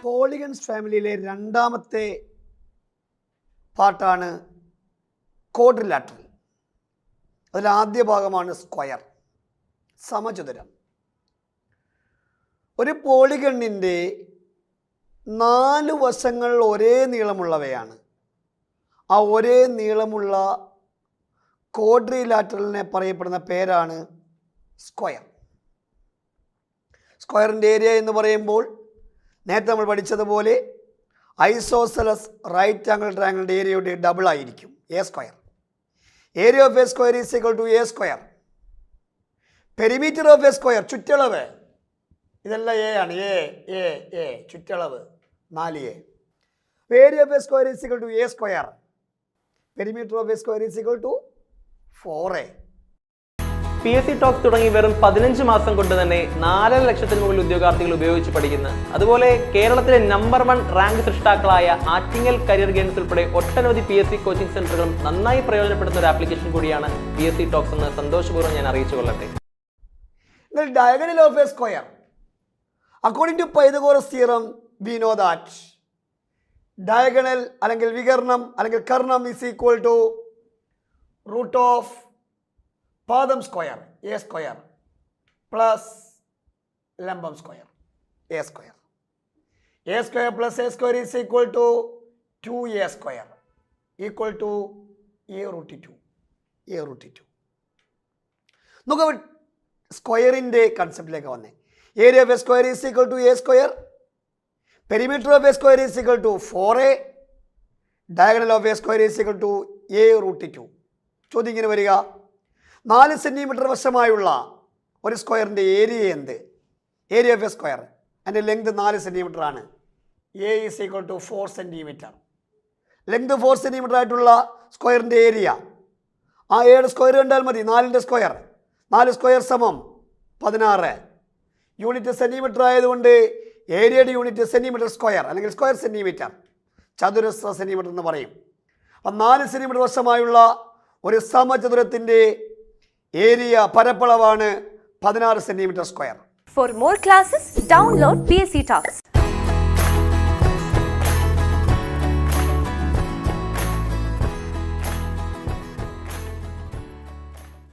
Polygons ഫാമിലിയിലെ രണ്ടാമത്തെ പാർട്ടാണ് ക്വാഡ്രിലാറ്ററൽ. അതിൽ ആദ്യ ഭാഗമാണ് സ്ക്വയർ, സമചതുരം. ഒരു പോളിഗണിൻ്റെ 4 വശങ്ങൾ ഒരേ നീളമുള്ളവയാണ്. ആ ഒരേ നീളമുള്ള ക്വാഡ്രിലാറ്ററലിനെ പറയപ്പെടുന്ന പേരാണ് സ്ക്വയർ. സ്ക്വയറിൻ്റെ ഏരിയ എന്ന് പറയുമ്പോൾ നേരത്തെ നമ്മൾ പഠിച്ചതുപോലെ ഐസോസെലസ് റൈറ്റ് ആംഗിൾ ട്രയാങ്കിളിൻ്റെ ഏരിയയുടെ ഡബിൾ ആയിരിക്കും, a square. Area of a square is equal to a square. Perimeter of a square, ചുറ്റളവ്, ഇതെല്ലാം എ ആണ്. എ ചുറ്റളവ് 4a. Area of a square is equal to a square. Perimeter of a square is equal to 4a. PSC talks തുടങ്ങി വെറും 15 മാസം കൊണ്ട് തന്നെ 4.5 ലക്ഷത്തിന് മുകളിൽ ഉദ്യോഗാർത്ഥികൾ ഉപയോഗിച്ച് പഠിക്കുന്ന, അതുപോലെ കേരളത്തിലെ നമ്പർ 1 റാങ്ക് സൃഷ്ടാക്കളായ ആറ്റിങ്ങൽ കരിയർ ഗെയിംസ് ഉൾപ്പെടെ ഒട്ടനവധി PSC കോച്ചിങ് സെന്ററുകളും നന്നായി പ്രയോജനപ്പെടുന്ന ഒരു ആപ്ലിക്കേഷൻ കൂടിയാണ് PSC ടോക്സ് എന്ന് സന്തോഷപൂർവ്വം ഞാൻ അറിയിച്ചു കൊള്ളട്ടെ. Diagonal of a square. According to Pythagoras theorem, we know that diagonal അല്ലെങ്കിൽ വികർണം അല്ലെങ്കിൽ Karnam is equal to root of പാദം സ്ക്വയർ എ സ്ക്വയർ പ്ലസ് ലംബം square a square. A square plus a square is equal to 2a square equal to a√2. നമുക്ക് സ്ക്വയറിൻ്റെ കൺസെപ്റ്റിലേക്ക് വന്നേ. Area of a square is equal to a square. Perimeter of a square is equal to 4a. Diagonal of a square is equal to a√2. ചോദ്യം ഇങ്ങനെ വരിക, 4 centimetre വശമായുള്ള ഒരു സ്ക്വയറിൻ്റെ ഏരിയ എന്ത്? ഏരിയ ഓഫ് എ സ്ക്വയർ, അതിൻ്റെ length 4 centimetre ആണ്. A is equal to 4 centimetre. Length 4 centimetre ആയിട്ടുള്ള സ്ക്വയറിൻ്റെ ഏരിയ, ആ എയുടെ സ്ക്വയർ കണ്ടാൽ മതി. 4ൻ്റെ സ്ക്വയർ, 4 സ്ക്വയർ സമം 16. യൂണിറ്റ് സെൻറ്റിമീറ്റർ ആയതുകൊണ്ട് ഏരിയയുടെ യൂണിറ്റ് സെൻറ്റിമീറ്റർ സ്ക്വയർ അല്ലെങ്കിൽ സ്ക്വയർ സെൻറ്റിമീറ്റർ, ചതുരശ്ര സെൻറ്റിമീറ്റർ എന്ന് പറയും. അപ്പം 4 സെൻറ്റിമീറ്റർ വശമായുള്ള ഒരു സമചതുരത്തിൻ്റെ ഏരിയ പരപ്പളവാണ് 16 centimetre square. For more classes, download PSCtalks.